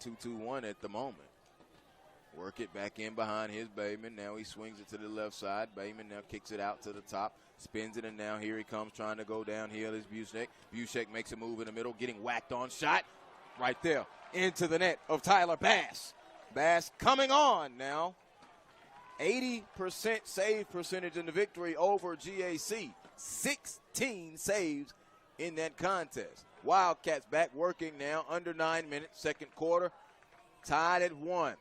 2-2-1 at the moment. Work it back in behind his Bateman. Now he swings it to the left side. Bateman now kicks it out to the top, spins it, and now here he comes trying to go downhill is Bushek. Bushek makes a move in the middle, getting whacked on shot right there into the net of Tyler Bass. Bass coming on now. 80% save percentage in the victory over GAC. 16 saves in that contest. Wildcats back working now, under 9 minutes, second quarter, tied at 1.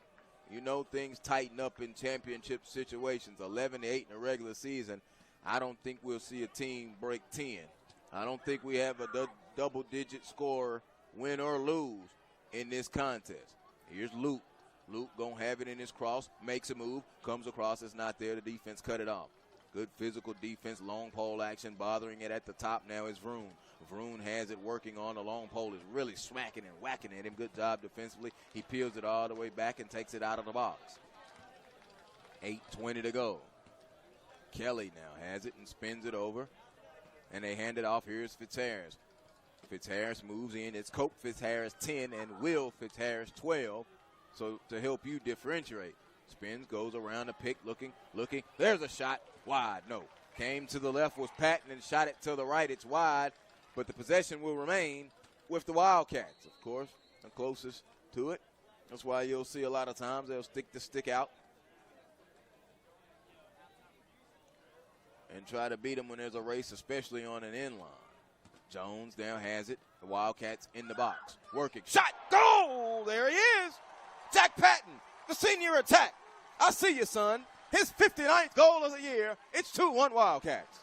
You know things tighten up in championship situations. 11-8 in the regular season. I don't think we'll see a team break 10. I don't think we have a double-digit scorer win or lose in this contest. Here's Luke. Luke gonna have it in his cross, makes a move, comes across, it's not there. The defense cut it off. Good physical defense, long pole action, bothering it at the top now is Vroon. Vroon has it working on the long pole, is really smacking and whacking at him. Good job defensively. He peels it all the way back and takes it out of the box. 8:20 to go. Kelly now has it and spins it over, and they hand it off. Here's Fitzharris. Fitzharris moves in. It's Cope Fitzharris 10 and Will Fitzharris 12. So to help you differentiate, spins, goes around the pick, looking. There's a shot, wide, no. Came to the left, was Patton, and shot it to the right. It's wide, but the possession will remain with the Wildcats, of course, the closest to it. That's why you'll see a lot of times they'll stick the stick out and try to beat them when there's a race, especially on an end line. Jones now has it. The Wildcats in the box. Working. Shot. Goal! There he is. Jack Patton, the senior attack. I see you, son. His 59th goal of the year. It's 2-1 Wildcats.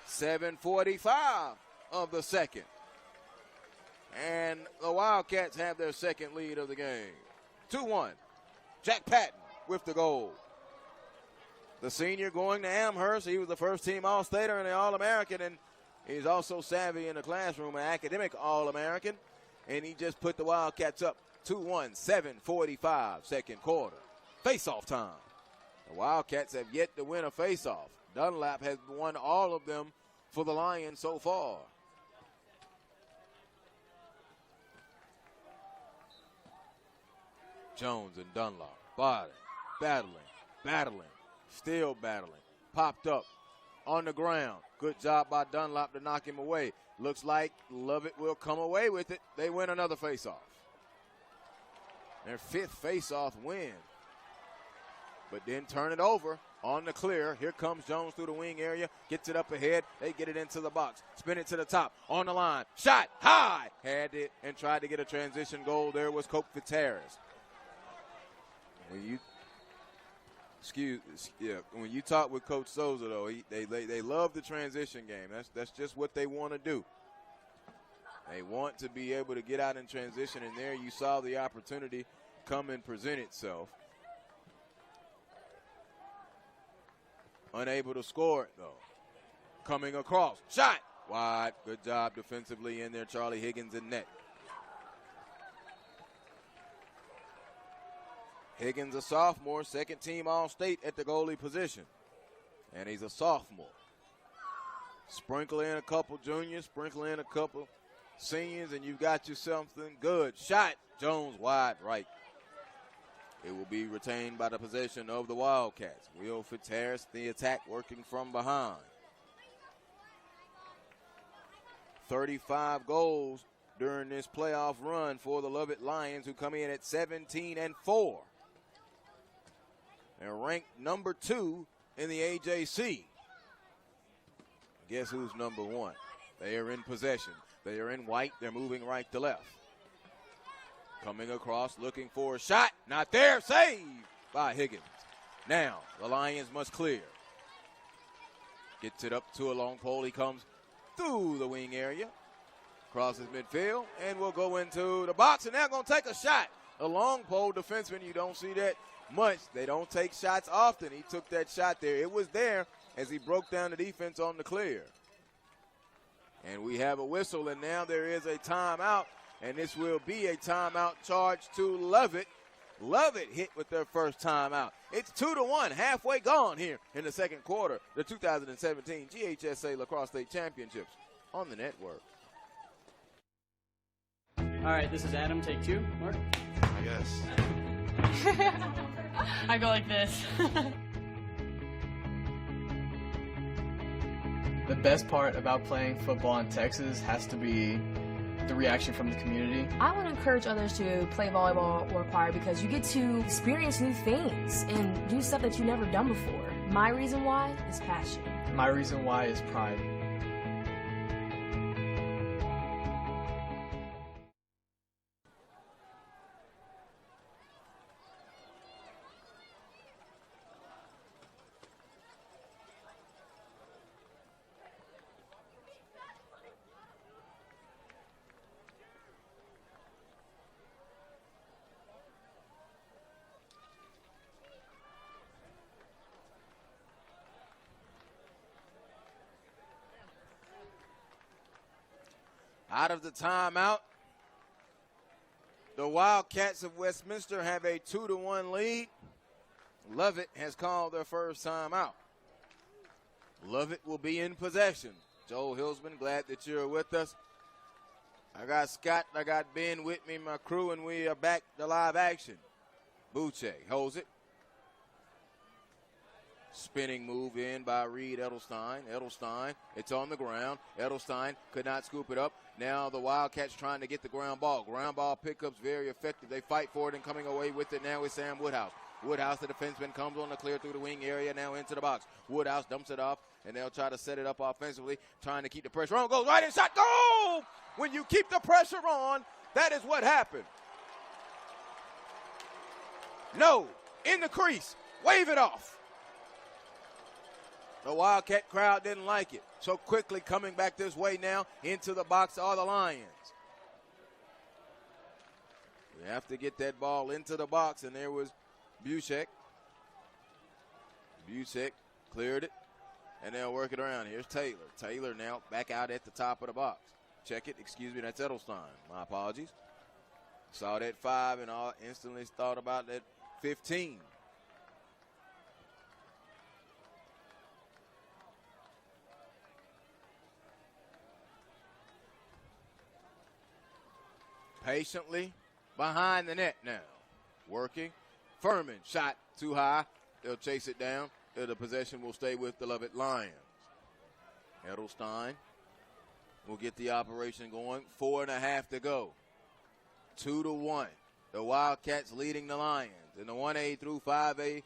.745 of the second. And the Wildcats have their second lead of the game. 2-1. Jack Patton with the goal. The senior going to Amherst. He was the first team All-Stater and an All-American, and he's also savvy in the classroom, an academic All-American, and he just put the Wildcats up 2-1, 7:45, second quarter. Face-off time. The Wildcats have yet to win a face-off. Dunlap has won all of them for the Lions so far. Jones and Dunlap, battling, still battling, popped up on the ground. Good job by Dunlap to knock him away. Looks like Lovett will come away with it. They win another faceoff. Their fifth faceoff win. But then turn it over on the clear. Here comes Jones through the wing area. Gets it up ahead. They get it into the box. Spin it to the top. On the line. Shot high. Had it and tried to get a transition goal. There was Cope Fitzharris. When you talk with Coach Souza, though, they love the transition game. That's just what they want to do. They want to be able to get out in transition, and there you saw the opportunity come and present itself. Unable to score it, though. Coming across. Shot. Wide. Good job defensively in there. Charlie Higgins in net. Higgins, a sophomore, second team All-State at the goalie position. And he's a sophomore. Sprinkle in a couple juniors, sprinkle in a couple seniors, and you've got you something good. Shot. Jones wide right. It will be retained by the possession of the Wildcats. Will Fitzharris, the attack, working from behind. 35 goals during this playoff run for the Lovett Lions, who come in at 17-4. They're ranked number 2 in the AJC. Guess who's number 1? They are in possession. They are in white. They're moving right to left. Coming across, looking for a shot. Not there. Saved by Higgins. Now, the Lions must clear. Gets it up to a long pole. He comes through the wing area. Crosses midfield and will go into the box, and they're going to take a shot. A long pole defenseman, you don't see that much. They don't take shots often. He took that shot there. It was there as he broke down the defense on the clear. And we have a whistle, and now there is a timeout, and this will be a timeout charge to Lovett. Lovett hit with their first timeout. It's 2-1, halfway gone here in the second quarter. The 2017 GHSA Lacrosse State Championships on the network. All right, this is Adam. Take 2. Mark? I guess. I go like this. The best part about playing football in Texas has to be the reaction from the community. I want to encourage others to play volleyball or choir because you get to experience new things and do stuff that you've never done before. My reason why is passion. My reason why is pride. Out of the timeout, the Wildcats of Westminster have a 2-1 lead. Lovett has called their first timeout. Lovett will be in possession. Joel Hilsman, glad that you're with us. I got Scott, I got Ben with me, my crew, and we are back to live action. Boucher holds it. Spinning move in by Reed Edelstein. Edelstein, it's on the ground. Edelstein could not scoop it up. Now the Wildcats trying to get the ground ball. Ground ball pickups very effective. They fight for it and coming away with it now is Sam Woodhouse. Woodhouse, the defenseman, comes on the clear through the wing area now into the box. Woodhouse dumps it off, and they'll try to set it up offensively, trying to keep the pressure on. Goes right in, shot, goal! When you keep the pressure on, that is what happened. No, in the crease, wave it off. The Wildcat crowd didn't like it. So quickly coming back this way now into the box are the Lions. We have to get that ball into the box, and there was Busiek. Busiek cleared it, and they'll work it around. Here's Taylor. Taylor now back out at the top of the box. Check it. Excuse me, that's Edelstein. My apologies. Saw that 5 and all instantly thought about that 15. Patiently behind the net now. Working. Furman shot too high. They'll chase it down. The possession will stay with the Lovett Lions. Edelstein will get the operation going. 4.5 to go. 2-1. The Wildcats leading the Lions in the 1A through 5A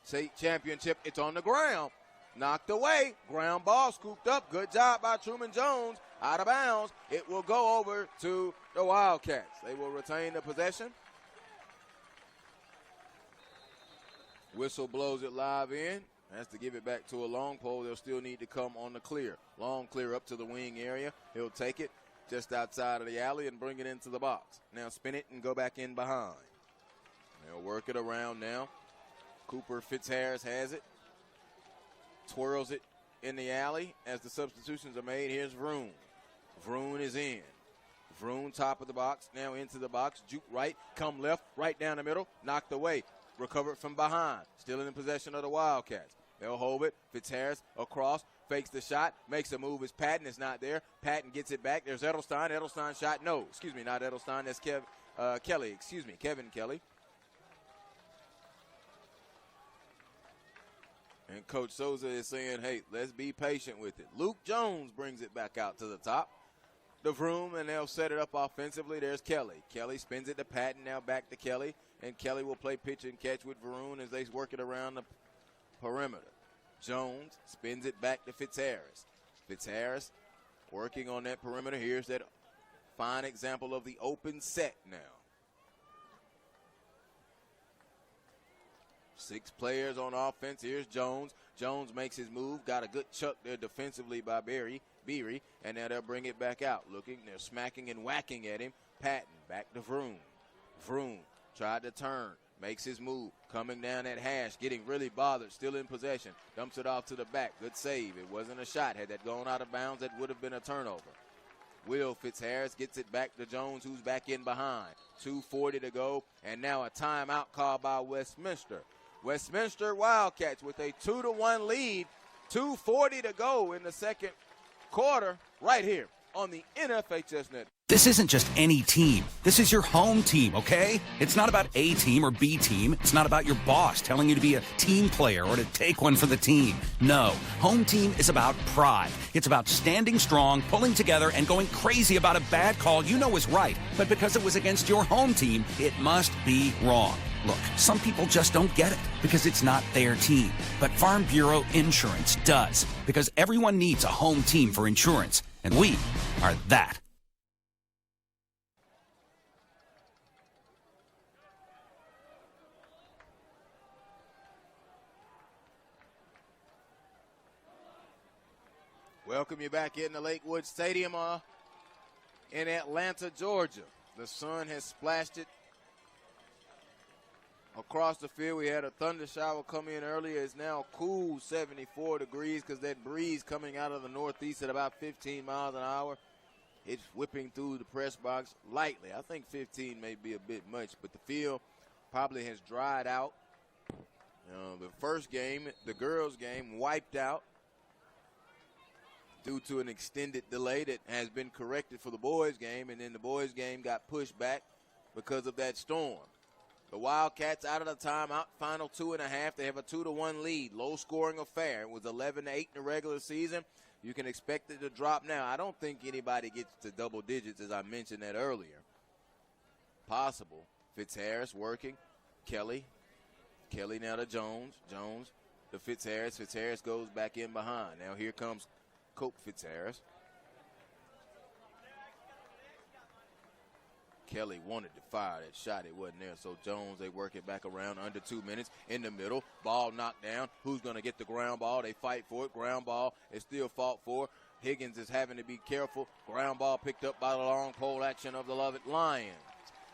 state championship. It's on the ground. Knocked away. Ground ball scooped up. Good job by Truman Jones. Out of bounds. It will go over to the Wildcats. They will retain the possession. Whistle blows it live in. Has to give it back to a long pole. They'll still need to come on the clear. Long clear up to the wing area. He'll take it just outside of the alley and bring it into the box. Now spin it and go back in behind. They'll work it around now. Cooper Fitzharris has it. Twirls it in the alley as the substitutions are made. Here's Vroon. Vroon is in. Vroon top of the box, now into the box. Juke right, come left, right down the middle, knocked away. Recovered from behind. Still in possession of the Wildcats. They'll hold it. Fitzharris across, fakes the shot, makes a move as Patton is not there. Patton gets it back. There's Edelstein. Edelstein shot, no, excuse me, not Edelstein. That's Kelly, Kevin Kelly. And Coach Souza is saying, hey, let's be patient with it. Luke Jones brings it back out to the top. The Vroom, and they'll set it up offensively. There's Kelly. Kelly spins it to Patton, now back to Kelly. And Kelly will play pitch and catch with Vroom as they work it around the perimeter. Jones spins it back to Fitzharris. Fitzharris working on that perimeter. Here's that fine example of the open set now. 6 players on offense. Here's Jones. Jones makes his move. Got a good chuck there defensively by Beery. And now they'll bring it back out. Looking, they're smacking and whacking at him. Patton back to Vroom. Vroom tried to turn. Makes his move. Coming down that hash. Getting really bothered. Still in possession. Dumps it off to the back. Good save. It wasn't a shot. Had that gone out of bounds, that would have been a turnover. Will Fitzharris gets it back to Jones, who's back in behind. 2:40 to go. And now a timeout called by Westminster. Westminster Wildcats with a 2-1 lead. 2:40 to go in the second quarter right here on the NFHS Network. This isn't just any team. This is your home team, okay? It's not about A team or B team. It's not about your boss telling you to be a team player or to take one for the team. No, home team is about pride. It's about standing strong, pulling together, and going crazy about a bad call you know is right. But because it was against your home team, it must be wrong. Look, some people just don't get it because it's not their team. But Farm Bureau Insurance does, because everyone needs a home team for insurance, and we are that. Welcome you back into Lakewood Stadium in Atlanta, Georgia. The sun has splashed it across the field. We had a thunder shower come in earlier. It's now cool 74 degrees because that breeze coming out of the northeast at about 15 miles an hour. It's whipping through the press box lightly. I think 15 may be a bit much, but the field probably has dried out. The first game, the girls' game, wiped out due to an extended delay that has been corrected for the boys' game, and then the boys' game got pushed back because of that storm. The Wildcats out of the timeout, final 2.5. They have a 2-1 lead, low-scoring affair. It was 11-8 in the regular season. You can expect it to drop now. I don't think anybody gets to double digits, as I mentioned that earlier. Possible. Fitzharris working. Kelly now to Jones. Jones to Fitzharris. Fitzharris goes back in behind. Now here comes Cope Fitzharris. Kelly wanted to fire that shot. It wasn't there. So Jones, they work it back around under 2 minutes. In the middle, ball knocked down. Who's going to get the ground ball? They fight for it. Ground ball is still fought for. Higgins is having to be careful. Ground ball picked up by the long pole action of the Lovett Lions.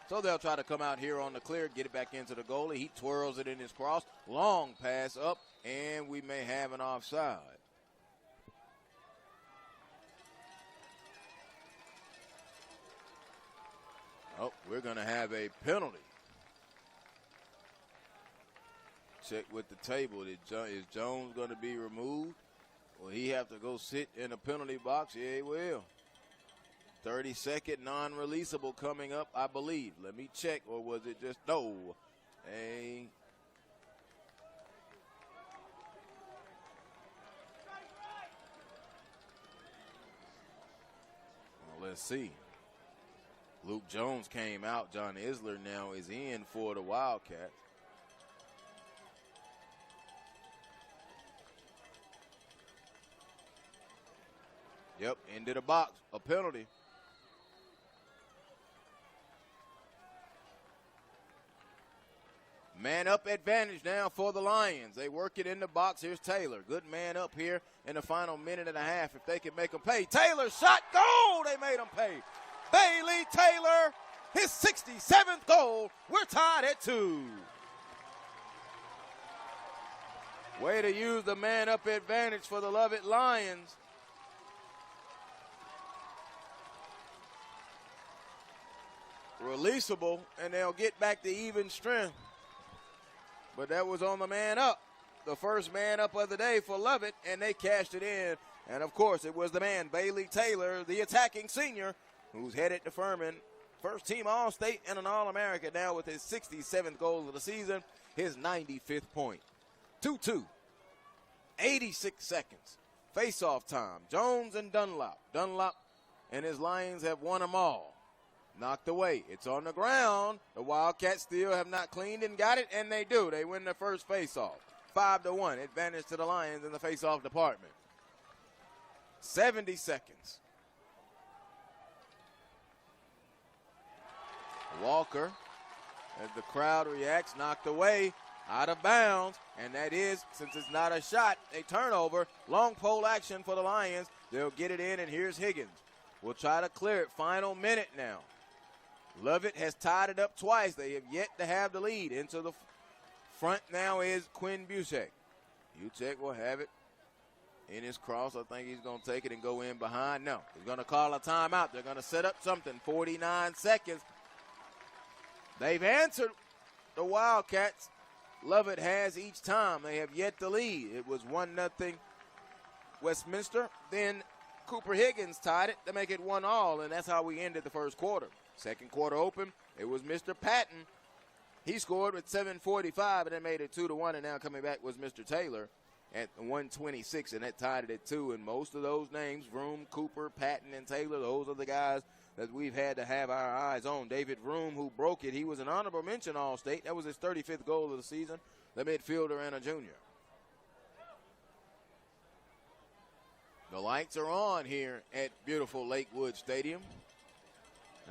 So they'll try to come out here on the clear, get it back into the goalie. He twirls it in his cross. Long pass up, and we may have an offside. Oh, we're going to have a penalty. Check with the table. Is Jones going to be removed? Will he have to go sit in the penalty box? Yeah, he will. 30-second non-releasable coming up, I believe. Let me check, or was it just no? Well, let's see. Luke Jones came out. John Isler now is in for the Wildcats. Yep, into the box. A penalty. Man up advantage now for the Lions. They work it in the box. Here's Taylor. Good man up here in the final minute and a half if they can make them pay. Taylor shot, goal! They made them pay. Bailey Taylor, his 67th goal. We're tied at 2. Way to use the man-up advantage for the Lovett Lions. Releasable, and they'll get back to even strength. But that was on the man-up. The first man-up of the day for Lovett, and they cashed it in. And, of course, it was the man, Bailey Taylor, the attacking senior, who's headed to Furman. First-team All-State and an All-American now with his 67th goal of the season, his 95th point. 2-2, 86 seconds. Face-off time, Jones and Dunlop. Dunlop and his Lions have won them all. Knocked away. It's on the ground. The Wildcats still have not cleaned and got it, and they do. They win their first face-off. 5-1, advantage to the Lions in the face-off department. 70 seconds. Walker, as the crowd reacts, knocked away, out of bounds, and that is, since it's not a shot, a turnover. Long pole action for the Lions. They'll get it in, and here's Higgins. We'll try to clear it. Final minute now. Lovett has tied it up twice. They have yet to have the lead. Into the front now is Quinn Busick. Busick will have it in his cross. I think he's going to take it and go in behind. No, he's going to call a timeout. They're going to set up something. 49 seconds. They've answered the Wildcats. Lovett has each time. They have yet to lead. It was 1-0 Westminster, then Cooper Higgins tied it to make it 1-1, and that's how we ended the first quarter. Second quarter open, it was Mr. Patton. He scored with 7:45, and then made it 2-1, and now coming back was Mr. Taylor at 1:26, and that tied it at 2. And most of those names, Vroom, Cooper, Patton, and Taylor, those are the guys that we've had to have our eyes on. David Vroom, who broke it, he was an honorable mention All-State. That was his 35th goal of the season, the midfielder and a junior. The lights are on here at beautiful Lakewood Stadium.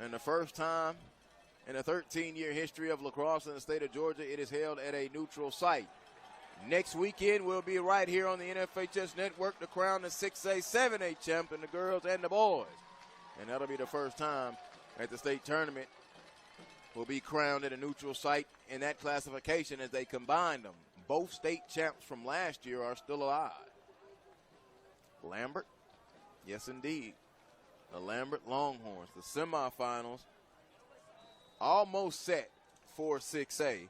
And the first time in a 13-year history of lacrosse in the state of Georgia, it is held at a neutral site. Next weekend, we'll be right here on the NFHS Network to crown the 6A, 7A champion, the girls and the boys. And that'll be the first time at the state tournament will be crowned at a neutral site in that classification as they combine them. Both state champs from last year are still alive. Lambert, yes indeed. The Lambert Longhorns, the semifinals, almost set for 6A.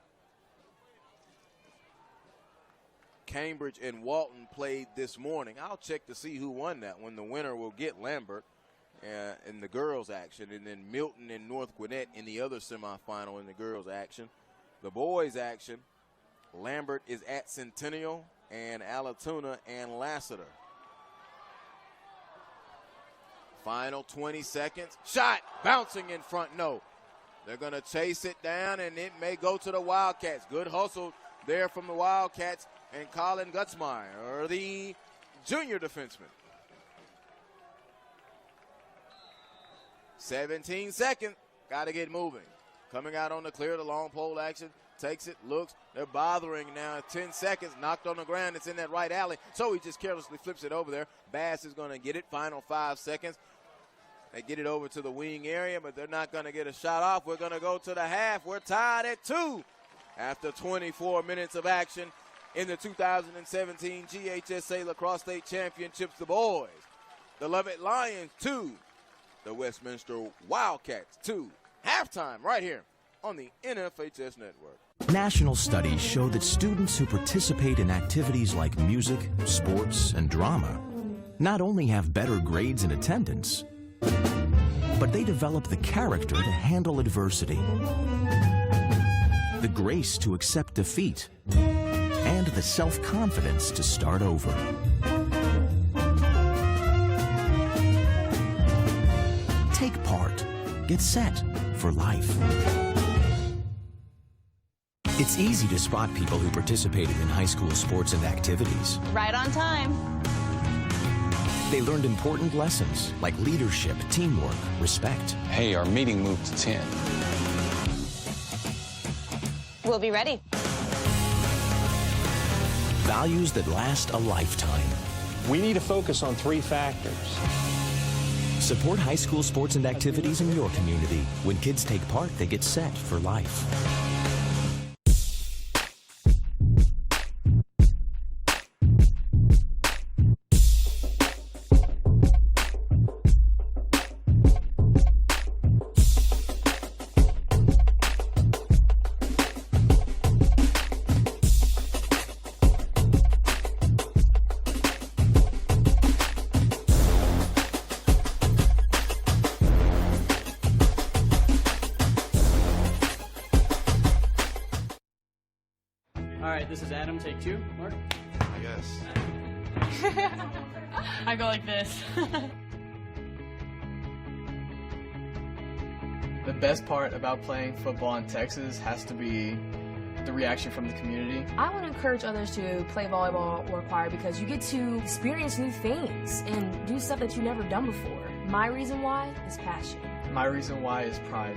Cambridge and Walton played this morning. I'll check to see who won that one. The winner will get Lambert in the girls' action, and then Milton and North Gwinnett in the other semifinal in the girls' action. The boys' action, Lambert is at Centennial and Allatoona and Lassiter. Final 20 seconds. Shot bouncing in front. No. They're going to chase it down, and it may go to the Wildcats. Good hustle there from the Wildcats and Colin Gutzmeyer, the junior defenseman. 17 seconds. Got to get moving. Coming out on the clear, the long pole action. Takes it, looks. They're bothering now. 10 seconds. Knocked on the ground. It's in that right alley. So he just carelessly flips it over there. Bass is going to get it. Final 5 seconds. They get it over to the wing area, but they're not going to get a shot off. We're going to go to the half. We're tied at 2 after 24 minutes of action in the 2017 GHSA Lacrosse State Championships. The boys, the Lovett Lions 2, the Westminster Wildcats 2. Halftime right here on the NFHS Network. National studies show that students who participate in activities like music, sports, and drama not only have better grades and attendance, but they develop the character to handle adversity, the grace to accept defeat, and the self-confidence to start over. Take part. Get set for life. It's easy to spot people who participated in high school sports and activities. Right on time. They learned important lessons like leadership, teamwork, respect. Hey, our meeting moved to 10. We'll be ready. Values that last a lifetime. We need to focus on 3 factors. Support high school sports and activities in your community. When kids take part, they get set for life. All right, this is Adam. Take 2. Mark? I guess. I go like this. The best part about playing football in Texas has to be the reaction from the community. I want to encourage others to play volleyball or choir because you get to experience new things and do stuff that you've never done before. My reason why is passion. My reason why is pride.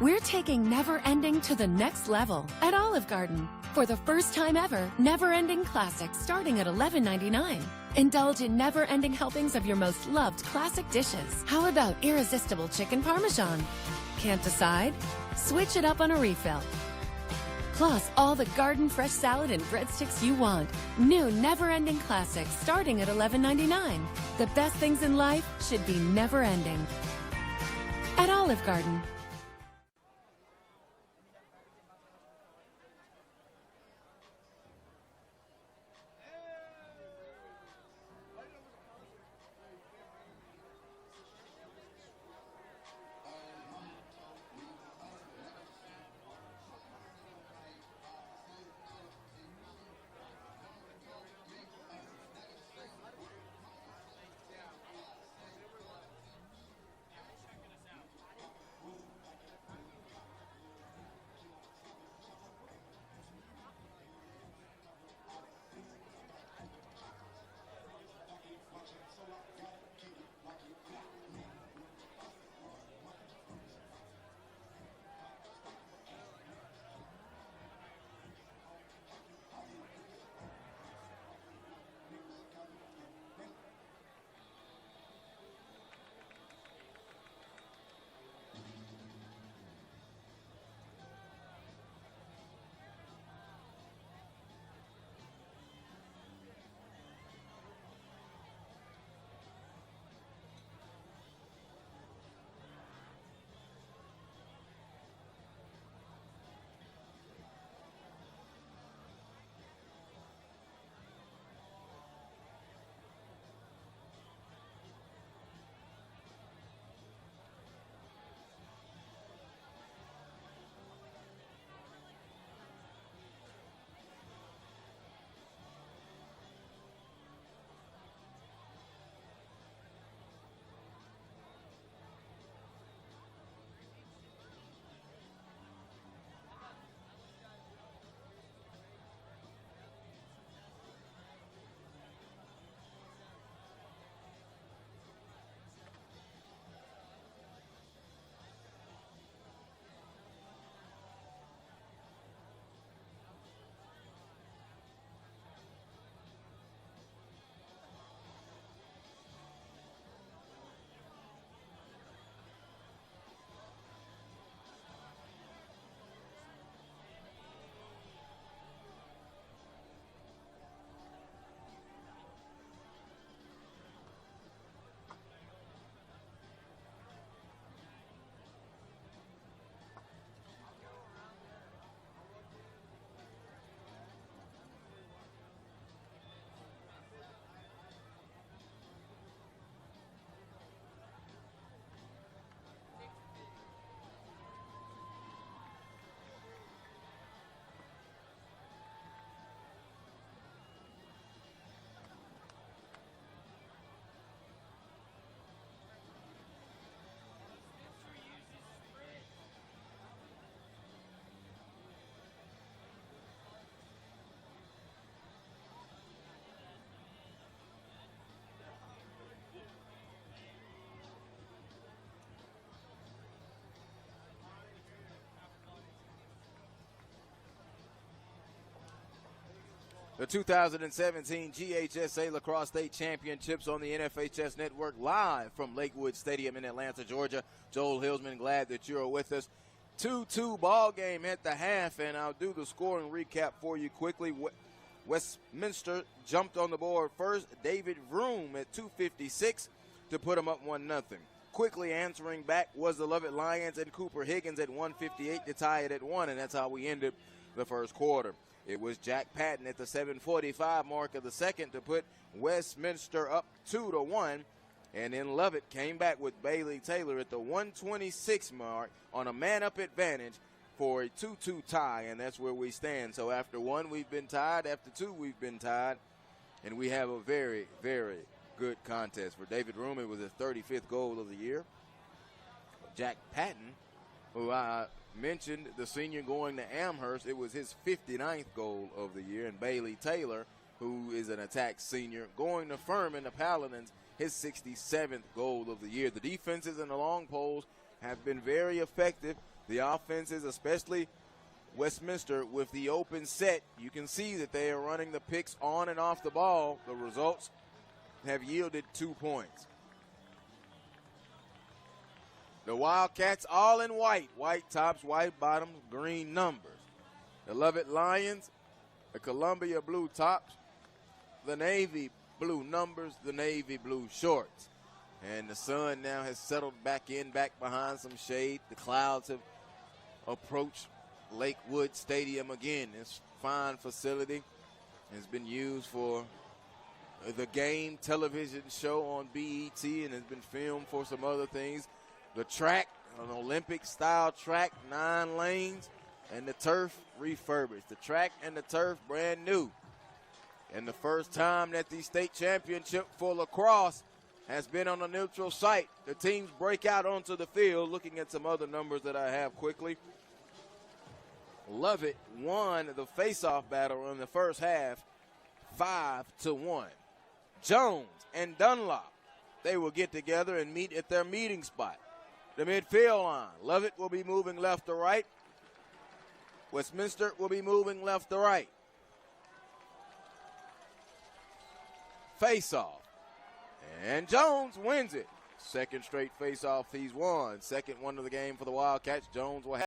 We're taking Never Ending to the next level at Olive Garden. For the first time ever, Never Ending Classic starting at $11.99. Indulge in never-ending helpings of your most loved classic dishes. How about irresistible chicken parmesan? Can't decide? Switch it up on a refill. Plus, all the garden fresh salad and breadsticks you want. New never-ending classics starting at $11.99. The best things in life should be never-ending. At Olive Garden. The 2017 GHSA Lacrosse State Championships on the NFHS Network, live from Lakewood Stadium in Atlanta, Georgia. Joel Hillsman, glad that you're with us. 2-2 ball game at the half, and I'll do the scoring recap for you quickly. Westminster jumped on the board first. David Vroom at 2:56 to put them up 1-0. Quickly answering back was the Lovett Lions and Cooper Higgins at 1:58 to tie it at 1, and that's how we ended the first quarter. It was Jack Patton at the 7:45 mark of the second to put Westminster up 2-1. And then Lovett came back with Bailey Taylor at the 1:26 mark on a man-up advantage for a 2-2 tie, and that's where we stand. So after one, we've been tied. After two, we've been tied. And we have a very, very good contest. For David Vroom, it was his 35th goal of the year. Jack Patton, who I mentioned, the senior going to Amherst, it was his 59th goal of the year. And Bailey Taylor, who is an attack senior, going to Furman, the Paladins, his 67th goal of the year. The defenses and the long poles have been very effective The offenses, especially Westminster, with the open set, you can see that they are running the picks on and off the ball. The results have yielded 2 points. The Wildcats all in white. White tops, white bottoms, green numbers. The Lovett Lions, the Columbia blue tops, the navy blue numbers, the navy blue shorts. And the sun now has settled back behind some shade. The clouds have approached Lakewood Stadium again. This fine facility has been used for the game television show on BET and has been filmed for some other things. The track, an Olympic-style track, 9 lanes, and the turf refurbished. The track and the turf brand new. And the first time that the state championship for lacrosse has been on a neutral site. The teams break out onto the field. Looking at some other numbers that I have quickly. Lovett won the face-off battle in the first half 5-1. Jones and Dunlop, they will get together and meet at their meeting spot. The midfield line, Lovett will be moving left to right. Westminster will be moving left to right. Face-off. And Jones wins it. Second straight face-off he's won. Second one of the game for the Wildcats. Jones will have